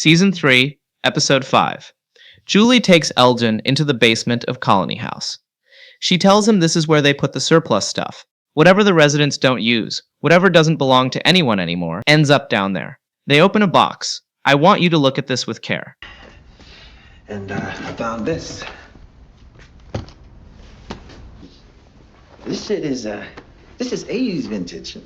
Season 3, Episode 5. Julie takes Elgin into the basement of Colony House. She tells him this is where they put the surplus stuff. Whatever the residents don't use, whatever doesn't belong to anyone anymore, ends up down there. They open a box. I want you to look at this with care. And I found this. This is 80s vintage.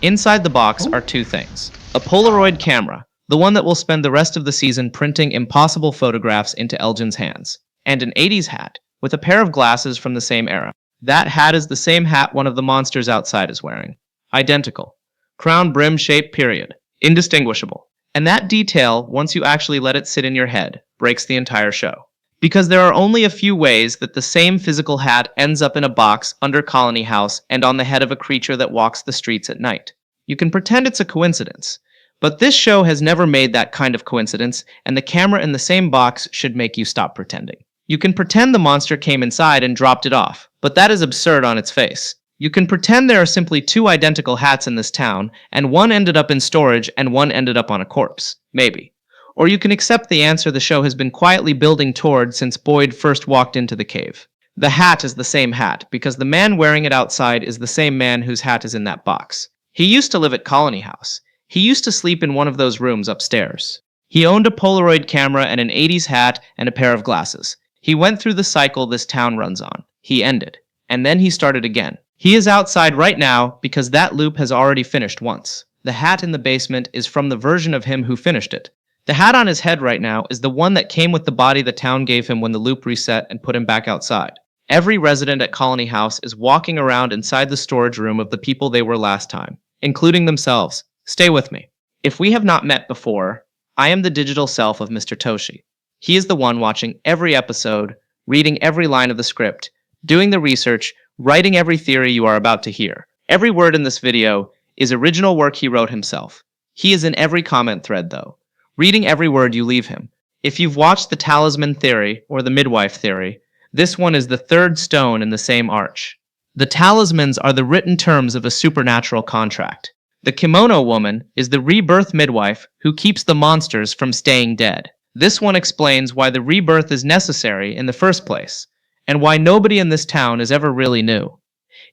Inside the box are two things. A Polaroid camera, the one that will spend the rest of the season printing impossible photographs into Elgin's hands, and an 80s hat, with a pair of glasses from the same era. That hat is the same hat one of the monsters outside is wearing. Identical. Crown brim shape period. Indistinguishable. And that detail, once you actually let it sit in your head, breaks the entire show. Because there are only a few ways that the same physical hat ends up in a box under Colony House and on the head of a creature that walks the streets at night. You can pretend it's a coincidence, but this show has never made that kind of coincidence, and the camera in the same box should make you stop pretending. You can pretend the monster came inside and dropped it off, but that is absurd on its face. You can pretend there are simply two identical hats in this town, and one ended up in storage and one ended up on a corpse. Maybe. Or you can accept the answer the show has been quietly building toward since Boyd first walked into the cave. The hat is the same hat, because the man wearing it outside is the same man whose hat is in that box. He used to live at Colony House. He used to sleep in one of those rooms upstairs. He owned a Polaroid camera and an 80s hat and a pair of glasses. He went through the cycle this town runs on. He ended. And then he started again. He is outside right now because that loop has already finished once. The hat in the basement is from the version of him who finished it. The hat on his head right now is the one that came with the body the town gave him when the loop reset and put him back outside. Every resident at Colony House is walking around inside the storage room of the people they were last time, including themselves. Stay with me. If we have not met before, I am the digital self of Mr. Toshi. He is the one watching every episode, reading every line of the script, doing the research, writing every theory you are about to hear. Every word in this video is original work he wrote himself. He is in every comment thread, though, reading every word you leave him. If you've watched the Talisman theory or the midwife theory, this one is the third stone in the same arch. The talismans are the written terms of a supernatural contract. The Kimono Woman is the rebirth midwife who keeps the monsters from staying dead. This one explains why the rebirth is necessary in the first place, and why nobody in this town is ever really new.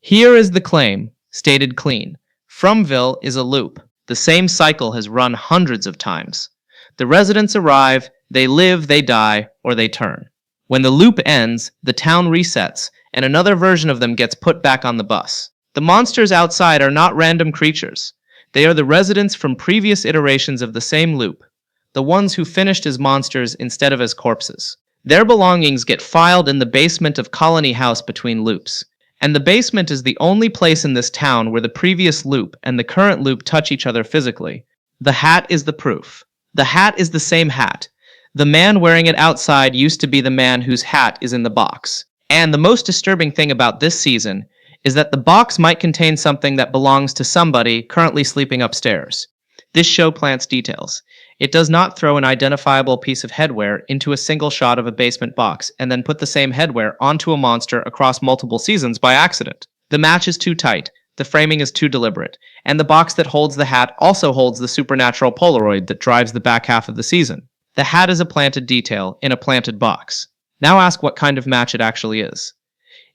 Here is the claim, stated clean. Fromville is a loop. The same cycle has run hundreds of times. The residents arrive, they live, they die, or they turn. When the loop ends, the town resets, and another version of them gets put back on the bus. The monsters outside are not random creatures. They are the residents from previous iterations of the same loop, the ones who finished as monsters instead of as corpses. Their belongings get filed in the basement of Colony House between loops. And the basement is the only place in this town where the previous loop and the current loop touch each other physically. The hat is the proof. The hat is the same hat. The man wearing it outside used to be the man whose hat is in the box. And the most disturbing thing about this season is that the box might contain something that belongs to somebody currently sleeping upstairs. This show plants details. It does not throw an identifiable piece of headwear into a single shot of a basement box and then put the same headwear onto a monster across multiple seasons by accident. The match is too tight, the framing is too deliberate, and the box that holds the hat also holds the supernatural Polaroid that drives the back half of the season. The hat is a planted detail in a planted box. Now ask what kind of match it actually is.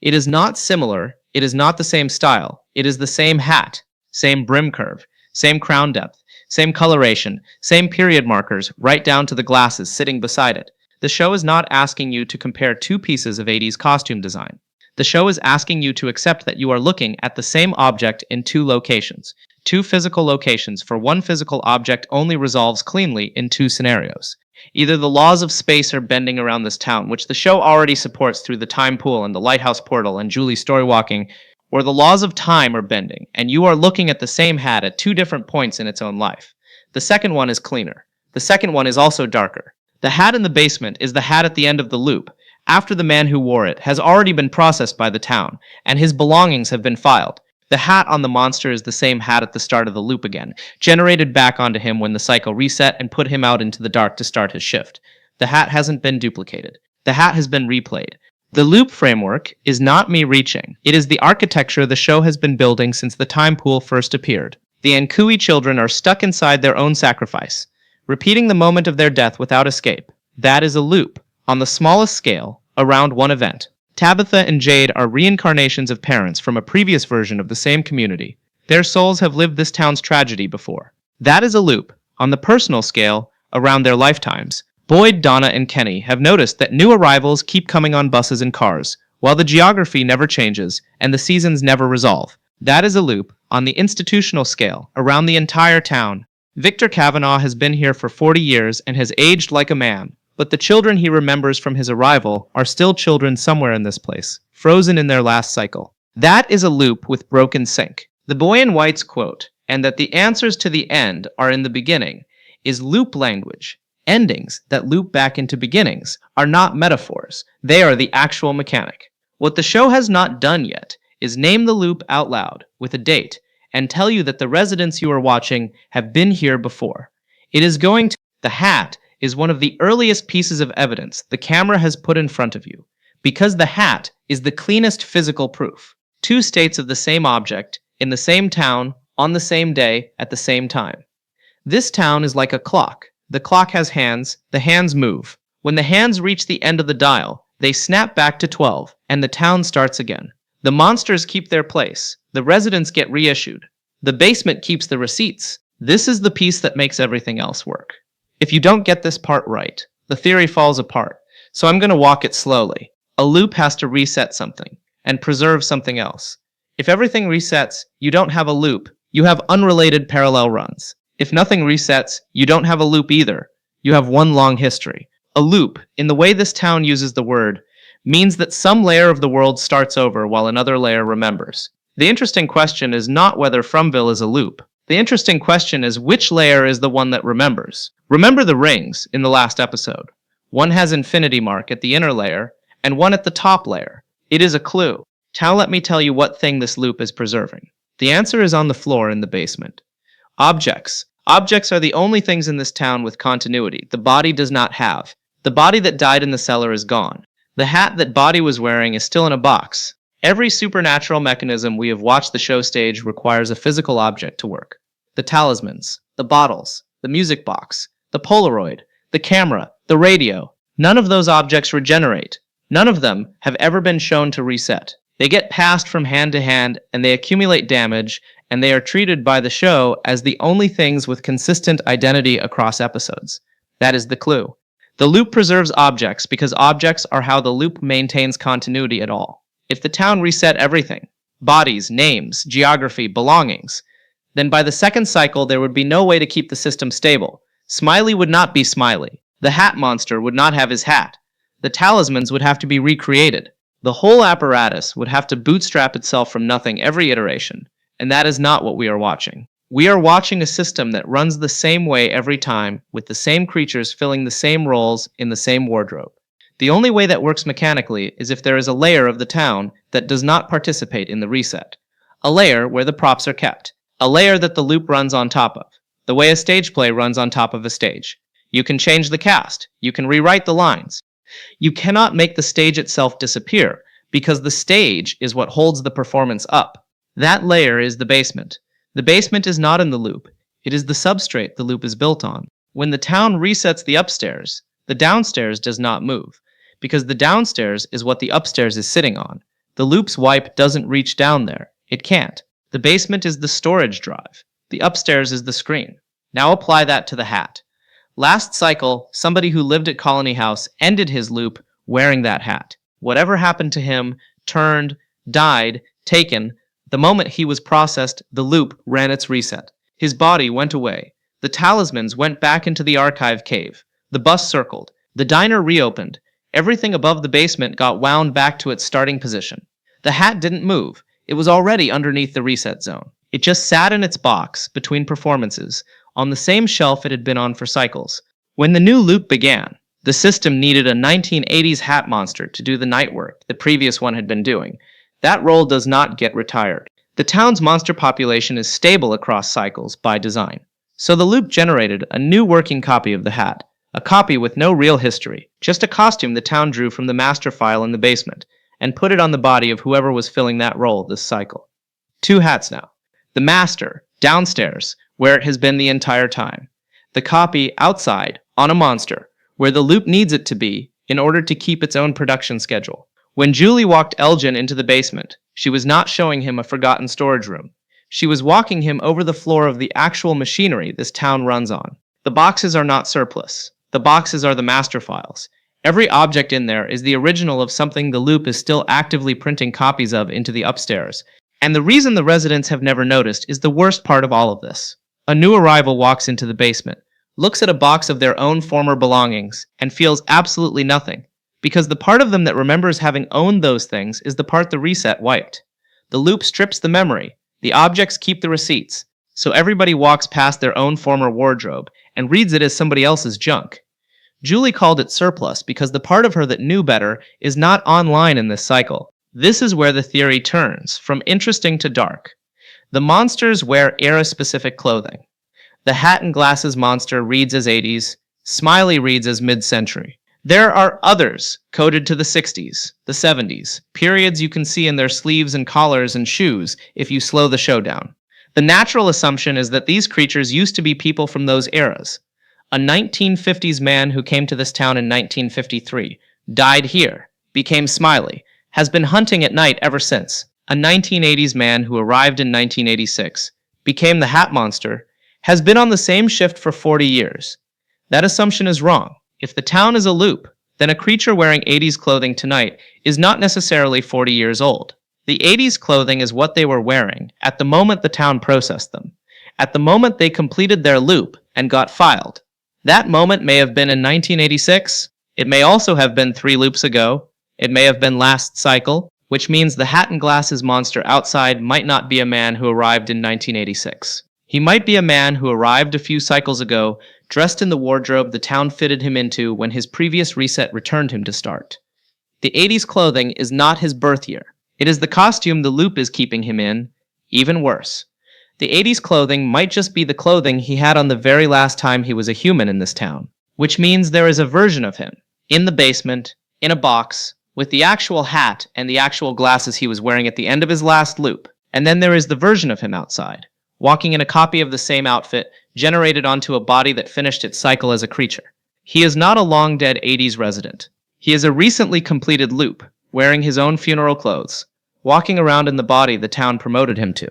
It is not similar, it is not the same style, it is the same hat, same brim curve, same crown depth, same coloration, same period markers, right down to the glasses sitting beside it. The show is not asking you to compare two pieces of 80s costume design. The show is asking you to accept that you are looking at the same object in two locations. Two physical locations for one physical object only resolves cleanly in two scenarios. Either the laws of space are bending around this town, which the show already supports through the time pool and the lighthouse portal and Julie's storywalking, or the laws of time are bending, and you are looking at the same hat at two different points in its own life. The second one is cleaner. The second one is also darker. The hat in the basement is the hat at the end of the loop, after the man who wore it has already been processed by the town, and his belongings have been filed. The hat on the monster is the same hat at the start of the loop again, generated back onto him when the cycle reset and put him out into the dark to start his shift. The hat hasn't been duplicated. The hat has been replayed. The loop framework is not me reaching. It is the architecture the show has been building since the time pool first appeared. The Ankui children are stuck inside their own sacrifice. repeating the moment of their death without escape. That is a loop, on the smallest scale, around one event. Tabitha and Jade are reincarnations of parents from a previous version of the same community. Their souls have lived this town's tragedy before. That is a loop, on the personal scale, around their lifetimes. Boyd, Donna, and Kenny have noticed that new arrivals keep coming on buses and cars, while the geography never changes and the seasons never resolve. That is a loop, on the institutional scale, around the entire town. Victor Kavanaugh has been here for 40 years and has aged like a man, but the children he remembers from his arrival are still children somewhere in this place, frozen in their last cycle. That is a loop with broken sync. The boy in white's quote, and that the answers to the end are in the beginning, is loop language. Endings that loop back into beginnings are not metaphors. They are the actual mechanic. What the show has not done yet is name the loop out loud with a date and tell you that the residents you are watching have been here before. It is going to... The hat is one of the earliest pieces of evidence the camera has put in front of you, because the hat is the cleanest physical proof. Two states of the same object, in the same town, on the same day, at the same time. This town is like a clock. The clock has hands, the hands move. When the hands reach the end of the dial, they snap back to 12, and the town starts again. The monsters keep their place. The residents get reissued. The basement keeps the receipts. This is the piece that makes everything else work. If you don't get this part right, the theory falls apart, so I'm going to walk it slowly. A loop has to reset something, and preserve something else. If everything resets, you don't have a loop, you have unrelated parallel runs. If nothing resets, you don't have a loop either. You have one long history. A loop, in the way this town uses the word, means that some layer of the world starts over while another layer remembers. The interesting question is not whether Fromville is a loop. The interesting question is which layer is the one that remembers. Remember the rings in the last episode. One has infinity mark at the inner layer, and one at the top layer. It is a clue. Now let me tell you what thing this loop is preserving. The answer is on the floor in the basement. Objects. Objects are the only things in this town with continuity the body does not have. The body that died in the cellar is gone. The hat that Body was wearing is still in a box. Every supernatural mechanism we have watched the show stage requires a physical object to work. The talismans, the bottles, the music box, the Polaroid, the camera, the radio. None of those objects regenerate. None of them have ever been shown to reset. They get passed from hand to hand and they accumulate damage, and they are treated by the show as the only things with consistent identity across episodes. That is the clue. The loop preserves objects because objects are how the loop maintains continuity at all. If the town reset everything, bodies, names, geography, belongings, then by the second cycle there would be no way to keep the system stable. Smiley would not be Smiley. The hat monster would not have his hat. The talismans would have to be recreated. The whole apparatus would have to bootstrap itself from nothing every iteration, and that is not what we are watching. We are watching a system that runs the same way every time, with the same creatures filling the same roles in the same wardrobe. The only way that works mechanically is if there is a layer of the town that does not participate in the reset. A layer where the props are kept. A layer that the loop runs on top of. The way a stage play runs on top of a stage. You can change the cast. You can rewrite the lines. You cannot make the stage itself disappear, because the stage is what holds the performance up. That layer is the basement. The basement is not in the loop. It is the substrate the loop is built on. When the town resets the upstairs, the downstairs does not move, because the downstairs is what the upstairs is sitting on. The loop's wipe doesn't reach down there. It can't. The basement is the storage drive. The upstairs is the screen. Now apply that to the hat. Last cycle, somebody who lived at Colony House ended his loop wearing that hat. Whatever happened to him, turned, died, taken, the moment he was processed, the loop ran its reset. His body went away. The talismans went back into the archive cave. The bus circled. The diner reopened. Everything above the basement got wound back to its starting position. The hat didn't move. It was already underneath the reset zone. It just sat in its box, between performances, on the same shelf it had been on for cycles. When the new loop began, the system needed a 1980s hat monster to do the night work the previous one had been doing. That role does not get retired. The town's monster population is stable across cycles by design. So the loop generated a new working copy of the hat, a copy with no real history, just a costume the town drew from the master file in the basement, and put it on the body of whoever was filling that role this cycle. Two hats now. The master, downstairs, where it has been the entire time. The copy outside, on a monster, where the loop needs it to be in order to keep its own production schedule. When Julie walked Elgin into the basement, she was not showing him a forgotten storage room. She was walking him over the floor of the actual machinery this town runs on. The boxes are not surplus. The boxes are the master files. Every object in there is the original of something the loop is still actively printing copies of into the upstairs. And the reason the residents have never noticed is the worst part of all of this. A new arrival walks into the basement, looks at a box of their own former belongings, and feels absolutely nothing, because the part of them that remembers having owned those things is the part the reset wiped. The loop strips the memory, the objects keep the receipts, so everybody walks past their own former wardrobe and reads it as somebody else's junk. Julie called it surplus because the part of her that knew better is not online in this cycle. This is where the theory turns from interesting to dark. The monsters wear era-specific clothing. The hat and glasses monster reads as 80s, Smiley reads as mid-century. There are others coded to the 60s, the 70s, periods you can see in their sleeves and collars and shoes if you slow the show down. The natural assumption is that these creatures used to be people from those eras. A 1950s man who came to this town in 1953, died here, became Smiley, has been hunting at night ever since. A 1980s man who arrived in 1986, became the Hat Monster, has been on the same shift for 40 years. That assumption is wrong. If the town is a loop, then a creature wearing 80s clothing tonight is not necessarily 40 years old. The 80s clothing is what they were wearing at the moment the town processed them, at the moment they completed their loop and got filed. That moment may have been in 1986. It may also have been 3 loops ago. It may have been last cycle, which means the hat and glasses monster outside might not be a man who arrived in 1986. He might be a man who arrived a few cycles ago, dressed in the wardrobe the town fitted him into when his previous reset returned him to start. The 80s clothing is not his birth year. It is the costume the loop is keeping him in. Even worse. The 80s clothing might just be the clothing he had on the very last time he was a human in this town, which means there is a version of him, in the basement, in a box, with the actual hat and the actual glasses he was wearing at the end of his last loop, and then there is the version of him outside, walking in a copy of the same outfit, generated onto a body that finished its cycle as a creature. He is not a long-dead 80s resident. He is a recently completed loop, wearing his own funeral clothes, walking around in the body the town promoted him to.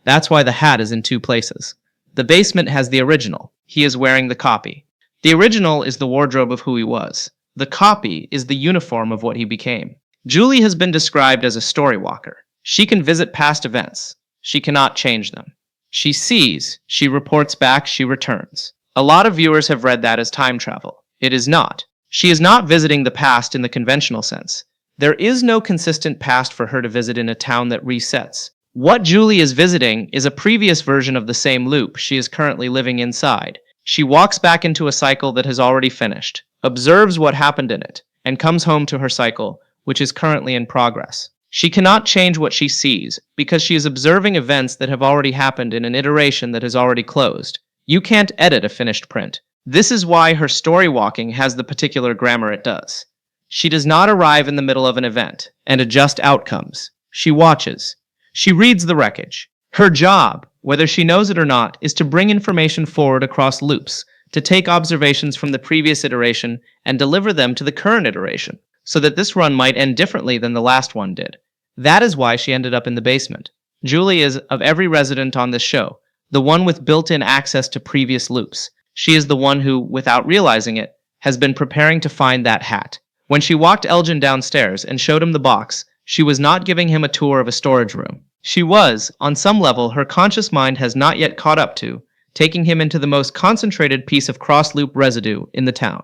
That's why the hat is in 2 places. The basement has the original. He is wearing the copy. The original is the wardrobe of who he was. The copy is the uniform of what he became. Julie has been described as a storywalker. She can visit past events. She cannot change them. She sees, she reports back, she returns. A lot of viewers have read that as time travel. It is not. She is not visiting the past in the conventional sense. There is no consistent past for her to visit in a town that resets. What Julie is visiting is a previous version of the same loop she is currently living inside. She walks back into a cycle that has already finished, observes what happened in it, and comes home to her cycle, which is currently in progress. She cannot change what she sees, because she is observing events that have already happened in an iteration that has already closed. You can't edit a finished print. This is why her storywalking has the particular grammar it does. She does not arrive in the middle of an event and adjust outcomes. She watches. She reads the wreckage. Her job, whether she knows it or not, is to bring information forward across loops, to take observations from the previous iteration and deliver them to the current iteration, so that this run might end differently than the last one did. That is why she ended up in the basement. Julie is, of every resident on this show, the one with built-in access to previous loops. She is the one who, without realizing it, has been preparing to find that hat. When she walked Elgin downstairs and showed him the box, she was not giving him a tour of a storage room. She was, on some level her conscious mind has not yet caught up to, taking him into the most concentrated piece of cross-loop residue in the town.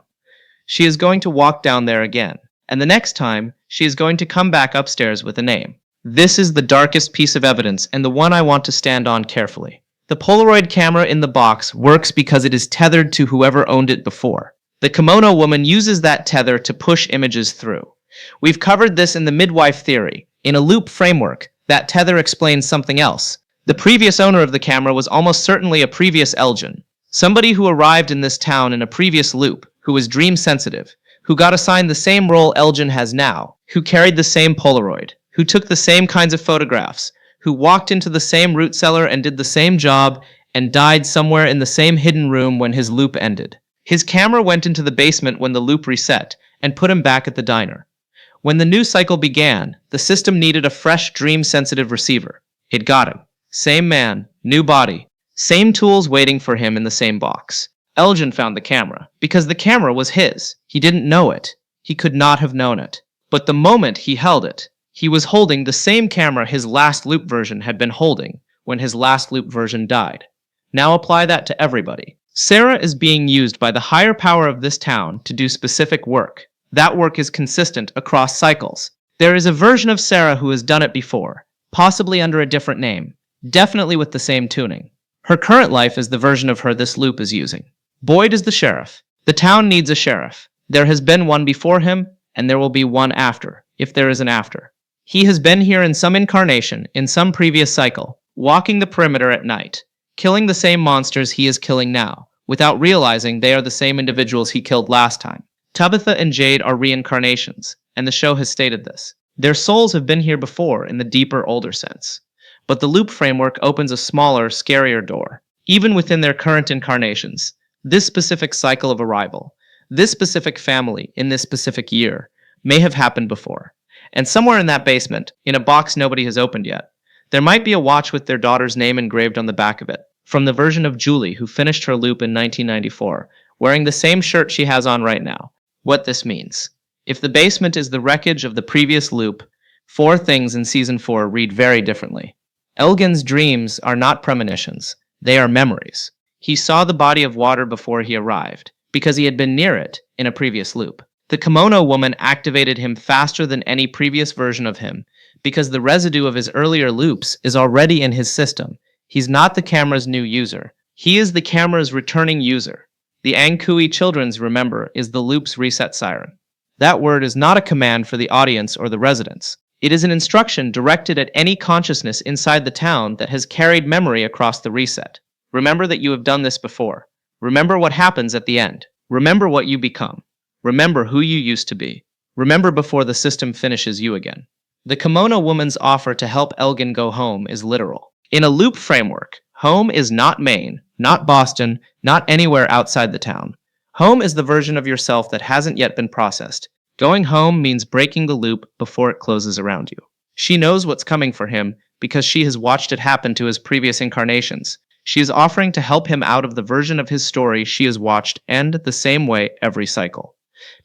She is going to walk down there again, and the next time, she is going to come back upstairs with a name. This is the darkest piece of evidence, and the one I want to stand on carefully. The Polaroid camera in the box works because it is tethered to whoever owned it before. The Kimono Woman uses that tether to push images through. We've covered this in the midwife theory. In a loop framework, that tether explains something else. The previous owner of the camera was almost certainly a previous Elgin. Somebody who arrived in this town in a previous loop, who was dream sensitive, who got assigned the same role Elgin has now, who carried the same Polaroid, who took the same kinds of photographs, who walked into the same root cellar and did the same job, and died somewhere in the same hidden room when his loop ended. His camera went into the basement when the loop reset and put him back at the diner. When the new cycle began, the system needed a fresh, dream-sensitive receiver. It got him. Same man, new body, same tools waiting for him in the same box. Elgin found the camera, because the camera was his. He didn't know it. He could not have known it. But the moment he held it, he was holding the same camera his last loop version had been holding when his last loop version died. Now apply that to everybody. Sarah is being used by the higher power of this town to do specific work. That work is consistent across cycles. There is a version of Sarah who has done it before, possibly under a different name, definitely with the same tuning. Her current life is the version of her this loop is using. Boyd is the sheriff. The town needs a sheriff. There has been one before him, and there will be one after, if there is an after. He has been here in some incarnation, in some previous cycle, walking the perimeter at night, killing the same monsters he is killing now, without realizing they are the same individuals he killed last time. Tabitha and Jade are reincarnations, and the show has stated this. Their souls have been here before in the deeper, older sense. But the loop framework opens a smaller, scarier door. Even within their current incarnations, this specific cycle of arrival, this specific family in this specific year, may have happened before. And somewhere in that basement, in a box nobody has opened yet, there might be a watch with their daughter's name engraved on the back of it, from the version of Julie who finished her loop in 1994, wearing the same shirt she has on right now. What this means. If the basement is the wreckage of the previous loop, 4 things in Season 4 read very differently. Elgin's dreams are not premonitions, they are memories. He saw the body of water before he arrived, because he had been near it in a previous loop. The Kimono Woman activated him faster than any previous version of him, because the residue of his earlier loops is already in his system. He's not the camera's new user. He is the camera's returning user. The Angkui Children's, remember, is the loop's reset siren. That word is not a command for the audience or the residents. It is an instruction directed at any consciousness inside the town that has carried memory across the reset. Remember that you have done this before. Remember what happens at the end. Remember what you become. Remember who you used to be. Remember before the system finishes you again. The Kimono Woman's offer to help Elgin go home is literal. In a loop framework, home is not Maine, not Boston, not anywhere outside the town. Home is the version of yourself that hasn't yet been processed. Going home means breaking the loop before it closes around you. She knows what's coming for him because she has watched it happen to his previous incarnations. She is offering to help him out of the version of his story she has watched end the same way every cycle.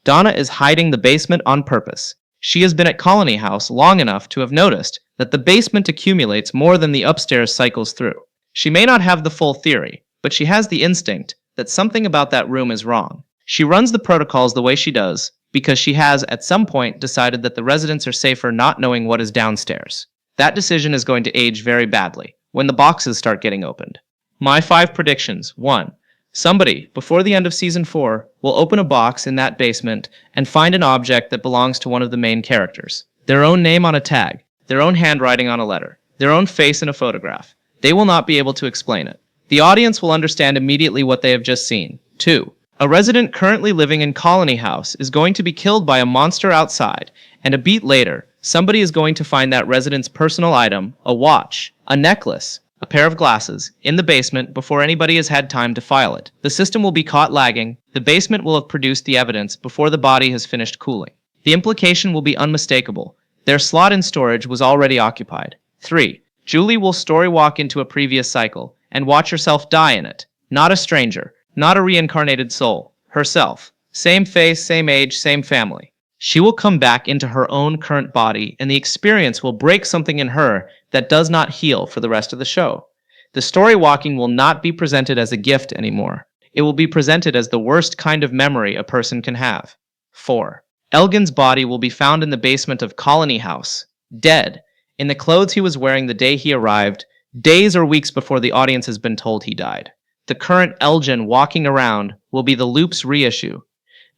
Donna is hiding the basement on purpose. She has been at Colony House long enough to have noticed that the basement accumulates more than the upstairs cycles through. She may not have the full theory, but she has the instinct that something about that room is wrong. She runs the protocols the way she does because she has at some point decided that the residents are safer not knowing what is downstairs. That decision is going to age very badly when the boxes start getting opened. My 5 predictions. 1. Somebody, before the end of Season 4, will open a box in that basement and find an object that belongs to one of the main characters. Their own name on a tag, their own handwriting on a letter, their own face in a photograph. They will not be able to explain it. The audience will understand immediately what they have just seen. 2. A resident currently living in Colony House is going to be killed by a monster outside, and a beat later, somebody is going to find that resident's personal item, a watch, a necklace, a pair of glasses, in the basement before anybody has had time to file it. The system will be caught lagging. The basement will have produced the evidence before the body has finished cooling. The implication will be unmistakable. Their slot in storage was already occupied. 3. Julie will storywalk into a previous cycle and watch herself die in it. Not a stranger, not a reincarnated soul. Herself. Same face, same age, same family. She will come back into her own current body, and the experience will break something in her that does not heal for the rest of the show. The storywalking will not be presented as a gift anymore. It will be presented as the worst kind of memory a person can have. 4. Elgin's body will be found in the basement of Colony House, dead, in the clothes he was wearing the day he arrived, days or weeks before the audience has been told he died. The current Elgin walking around will be the loop's reissue.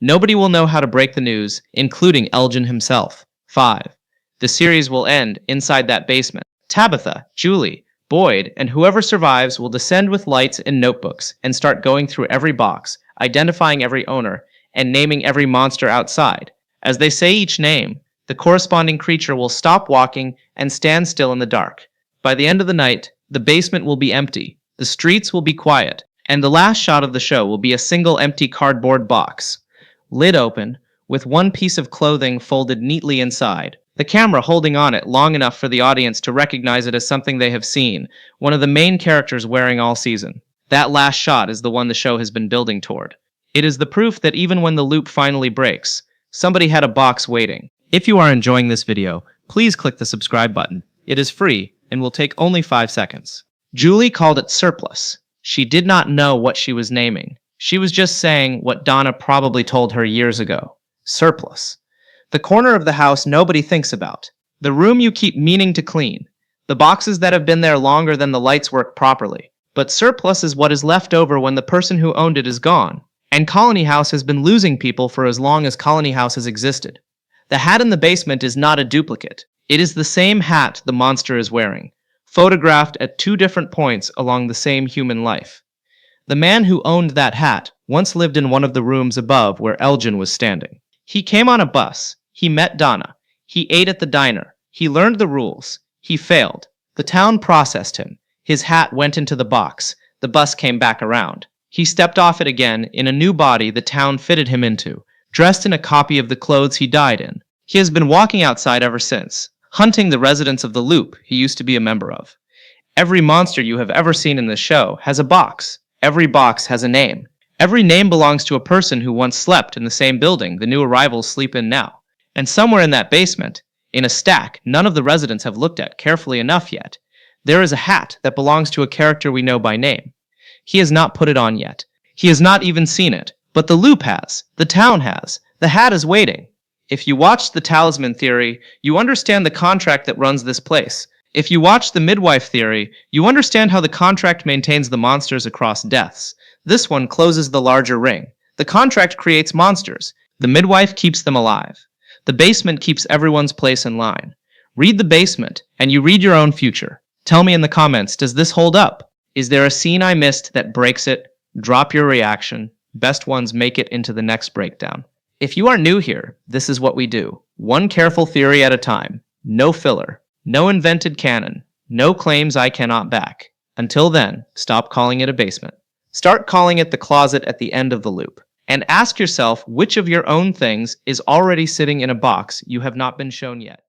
Nobody will know how to break the news, including Elgin himself. 5. The series will end inside that basement. Tabitha, Julie, Boyd, and whoever survives will descend with lights and notebooks and start going through every box, identifying every owner, and naming every monster outside. As they say each name, the corresponding creature will stop walking and stand still in the dark. By the end of the night, the basement will be empty. The streets will be quiet, and the last shot of the show will be a single empty cardboard box, lid open, with one piece of clothing folded neatly inside, the camera holding on it long enough for the audience to recognize it as something they have seen, one of the main characters wearing all season. That last shot is the one the show has been building toward. It is the proof that even when the loop finally breaks, somebody had a box waiting. If you are enjoying this video, please click the subscribe button. It is free and will take only 5 seconds. Julie called it surplus. She did not know what she was naming. She was just saying what Donna probably told her years ago. Surplus. The corner of the house nobody thinks about. The room you keep meaning to clean. The boxes that have been there longer than the lights work properly. But surplus is what is left over when the person who owned it is gone. And Colony House has been losing people for as long as Colony House has existed. The hat in the basement is not a duplicate. It is the same hat the monster is wearing, photographed at 2 different points along the same human life. The man who owned that hat once lived in one of the rooms above where Elgin was standing. He came on a bus. He met Donna. He ate at the diner. He learned the rules. He failed. The town processed him. His hat went into the box. The bus came back around. He stepped off it again in a new body the town fitted him into, dressed in a copy of the clothes he died in. He has been walking outside ever since, hunting the residents of the loop he used to be a member of. Every monster you have ever seen in this show has a box. Every box has a name. Every name belongs to a person who once slept in the same building the new arrivals sleep in now. And somewhere in that basement, in a stack none of the residents have looked at carefully enough yet, there is a hat that belongs to a character we know by name. He has not put it on yet. He has not even seen it. But the loop has. The town has. The hat is waiting. If you watched the Talisman theory, you understand the contract that runs this place. If you watch the midwife theory, you understand how the contract maintains the monsters across deaths. This one closes the larger ring. The contract creates monsters. The midwife keeps them alive. The basement keeps everyone's place in line. Read the basement, and you read your own future. Tell me in the comments, does this hold up? Is there a scene I missed that breaks it? Drop your reaction. Best ones make it into the next breakdown. If you are new here, this is what we do. One careful theory at a time. No filler. No invented canon. No claims I cannot back. Until then, stop calling it a basement. Start calling it the closet at the end of the loop. And ask yourself which of your own things is already sitting in a box you have not been shown yet.